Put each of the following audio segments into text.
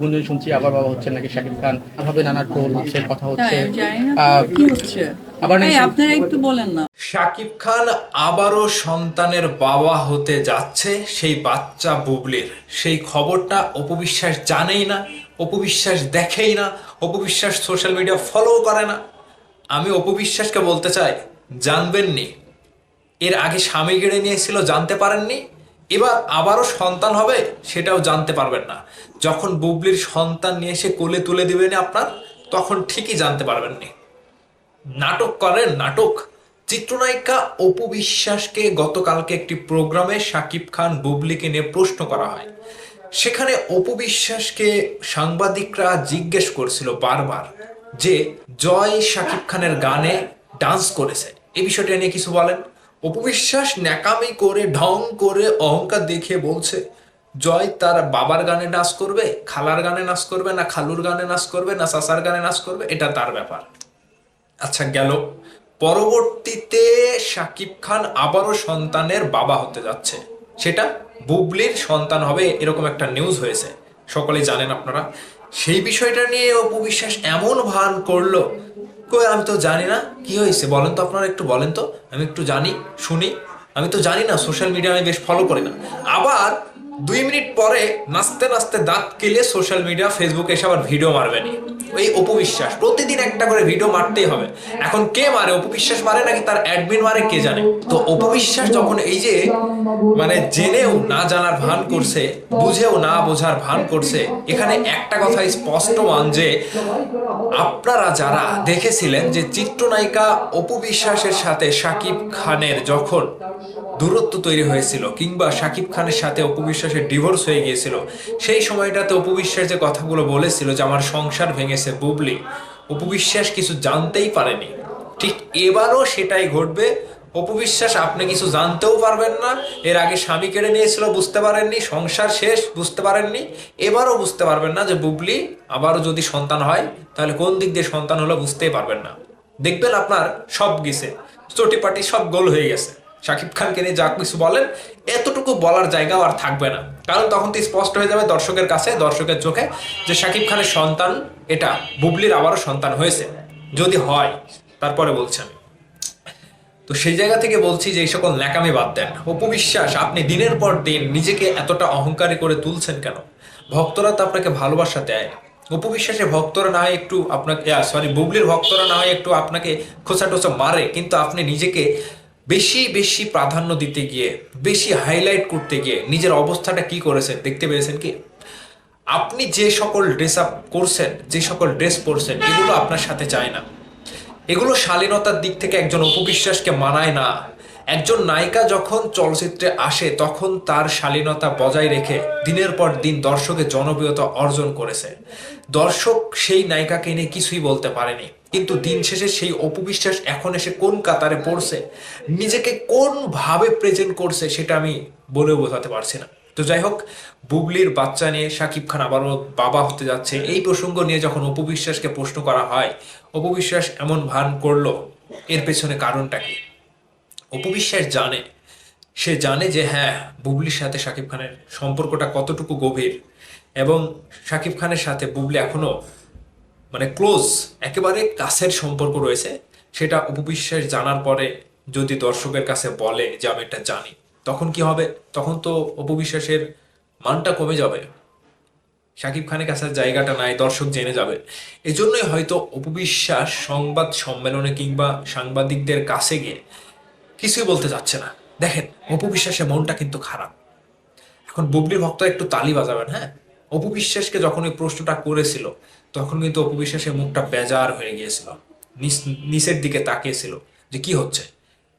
গুঞ্জন শুনছি আবার বাবা হচ্ছেন নাকি শাকিব খান, ভাবে নানা ট্রোল হচ্ছে, কথা হচ্ছে। কি হচ্ছে আবার নাকি আপনারা একটু বলেন না। শাকিব খান আবারও সন্তানের বাবা হতে যাচ্ছে, সেই বাচ্চা বুবলির সেই খবরটা অপু বিশ্বাস জানেই না, অপু বিশ্বাস দেখেই না, Apu Biswas social media follow করে না। আমি অপু বিশ্বাসকে বলতে চাই, জানবেননি, এর আগে স্বামী কেড়ে নিয়েছিল, জানতে পারেননি, এবার আবারও সন্তান হবে সেটাও জানতে পারবেন না। যখন বুবলির সন্তান নিয়ে এসে কোলে তুলে দিবেন আপনার, তখন ঠিকই জানতে পারবেননি। নাটক করেন নাটক। চিত্রনায়িকা অপু বিশ্বাসকে গতকালকে একটি প্রোগ্রামে শাকিব খান বুবলিকে নিয়ে প্রশ্ন করা হয়। সেখানে অপু বিশ্বাসকে সাংবাদিকরা জিজ্ঞেস করছিল বারবার যে জয় শাকিব খানের গানে ডান্স করেছে, এই বিষয়টা নিয়ে কিছু বলেন। অপু বিশ্বাস ন্যাকামি করে ঢং করে অহংকার দেখিয়ে বলছে জয় তার বাবার গানে নাচ করবে, খালার গানে নাচ করবে, না খালুর গানে নাচ করবে, না চাচার গানে নাচ করবে, এটা তার ব্যাপার। আচ্ছা গেল। পরবর্তীতে শাকিব খান আবারও সন্তানের বাবা হতে যাচ্ছে, সেটা বুবলির সন্তান হবে, এরকম একটা নিউজ হয়েছে, সকলেই জানেন আপনারা। সেই বিষয়টা নিয়ে অপু বিশ্বাস এমন ভান করলো, কই আমি তো জানি না কি হয়েছে, বলেন তো আপনারা, একটু বলেন তো, আমি একটু জানি শুনি। আমি তো জানি না, সোশ্যাল মিডিয়া আমি বেশ ফলো করি না। আবার 2 মিনিট পরে নাচতে নাচতে দাঁত কেলে সোশ্যাল মিডিয়া ফেসবুকে এসে আবার ভিডিও মারবেনি। ওই অপু বিশ্বাস প্রতিদিন একটা করে ভিডিও মারতেই হবে। এখন কে মারে, অপু বিশ্বাস মারে নাকি তার অ্যাডমিন মারে, কে জানে। তো অপু বিশ্বাস যখন এই যে মানে জেনেও না জানার ভান করছে, বুঝেও না বোঝার ভান করছে, এখানে একটা কথা স্পষ্ট মান যে আপনারা যারা দেখেছিলেন যে চিত্রনায়িকা অপু বিশ্বাসের সাথে শাকিব খানের যখন দূরত্ব তৈরি হয়েছিল, কিংবা শাকিব খানের সাথে অপু বিশ্বাসের ডিভোর্স হয়ে গিয়েছিল, সেই সময়টাতে অপু বিশ্বাস যে কথাগুলো বলেছিল যে আমার সংসার ভেঙেছে বুবলি, অপু বিশ্বাস কিছু জানতেই পারেনি। ঠিক এবারও সেটাই ঘটবে। অপু বিশ্বাস আপনি কিছু জানতেও পারবেন না, এর আগে স্বামী কেড়ে নিয়েছিল বুঝতে পারেননি, সংসার শেষ বুঝতে পারেননি, এবারও বুঝতে পারবেন না যে বুবলি আবারও যদি সন্তান হয় তাহলে কোন দিক দিয়ে সন্তান হলো বুঝতেই পারবেন না। দেখবেন আপনার সব গেছে, চটিপাটি সব গোল হয়ে গেছে। শাকিব খানকে নিয়ে যা কিছু বলেন, এতটুকু বলার জায়গাও আর থাকবে না, কারণ তখন তো স্পষ্ট হয়ে যাবে দর্শকের কাছে, দর্শকের চোখে, যে শাকিব খানের সন্তান এটা বুবলির আবারও সন্তান হয়েছে, যদি হয়। তারপরে বলছি আমি, তো সেই জায়গা থেকে বলছি যে এই সকল ন্যাকামি বাদ দেন। অপু বিশ্বাস, আপনি দিনের পর দিন নিজেকে এতটা অহংকারী করে তুলছেন কেন? ভক্তরা তো আপনাকে ভালোবাসা দেয়। অপু বিশ্বাসের ভক্তরা না হয় একটু আপনাকে, সরি, বুবলির ভক্তরা না হয় একটু আপনাকে খোঁচা টোচা মারে, কিন্তু আপনি নিজেকে বেশি বেশি প্রাধান্য দিতে গিয়ে, বেশি হাইলাইট করতে গিয়ে নিজের অবস্থাটা কি করেছেন দেখতে পেরেছেন কি? আপনি যে সকল ড্রেস আপ করছেন, যে সকল ড্রেস পরছেন, এগুলো আপনার সাথে যায় না। এগুলো শালীনতার দিক থেকে একজন অপু বিশ্বাসকে মানায় না। একজন নায়িকা যখন চলচ্চিত্রে আসে তখন তার শালীনতা বজায় রেখে দিনের পর দিন দর্শকের জনপ্রিয়তা অর্জন করেছে। দর্শক সেই নায়িকাকে নিয়ে কিছুই বলতে পারেনি, কিন্তু দিন শেষে সেই অপু বিশ্বাস এখন এসে কোন কাতারে পড়ছে, নিজেকে কোন ভাবে প্রেজেন্ট করছে, সেটা আমি বলেও বোঝাতে পারছি না। তো যাই হোক, বুবলির বাচ্চা নিয়ে শাকিব খান আবারও বাবা হতে যাচ্ছে, এই প্রসঙ্গ নিয়ে যখন অপু বিশ্বাসকে প্রশ্ন করা হয়, অপু বিশ্বাস এমন ভান করলো, এর পেছনে কারণটা কি? অপু বিশ্বাস জানে, সে জানে যে হ্যাঁ, বুবলির সাথে শাকিব খানের সম্পর্কটা কতটুকু গভীর, এবং শাকিব খানের সাথে বুবলি এখনো মানে ক্লোজ, একেবারে কাছের সম্পর্ক রয়েছে। সেটা অপু বিশ্বাস জানার পরে যদি দর্শকের কাছে বলে যে আমি এটা জানি, তখন কি হবে? তখন তো অপু বিশ্বাসের মানটা কমে যাবে, শাকিব খানের কাছে আর জায়গাটা নাই, দর্শক জেনে যাবে। এজন্যই হয়তো অপু বিশ্বাস সংবাদ সম্মেলনে কিংবা সাংবাদিকদের কাছে গিয়ে কিছুই বলতে চাচ্ছে না। দেখেন, অপু বিশ্বাসের মনটা কিন্তু খারাপ। এখন বুবলির ভক্তরা একটু তালি বাজাবেন, হ্যাঁ। অপু বিশ্বাসকে যখন এই প্রশ্নটা করেছিল, তখন কিন্তু অপু বিশ্বাসের মুখটা বেজার হয়ে গিয়েছিল, নিচের দিকে তাকিয়েছিল যে কি হচ্ছে,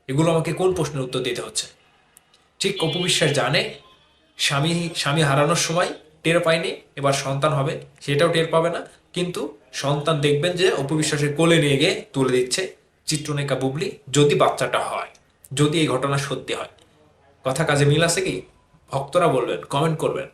এগুলো আমাকে কোন প্রশ্নের উত্তর দিতে হচ্ছে। ঠিক অপু বিশ্বাস জানে স্বামী স্বামী হারানোর সময় টের পায়নি, এবার সন্তান হবে সেটাও টের পাবে না, কিন্তু সন্তান দেখবেন যে অপু বিশ্বাসের কোলে নিয়ে গিয়ে তুলে দিচ্ছে চিত্রনায়িকা বুবলি, যদি বাচ্চাটা হয়, যদি এই ঘটনা সত্যি হয়। কথা কাজে মিল আছে কি? ভক্তরা বলবেন, কমেন্ট করবেন।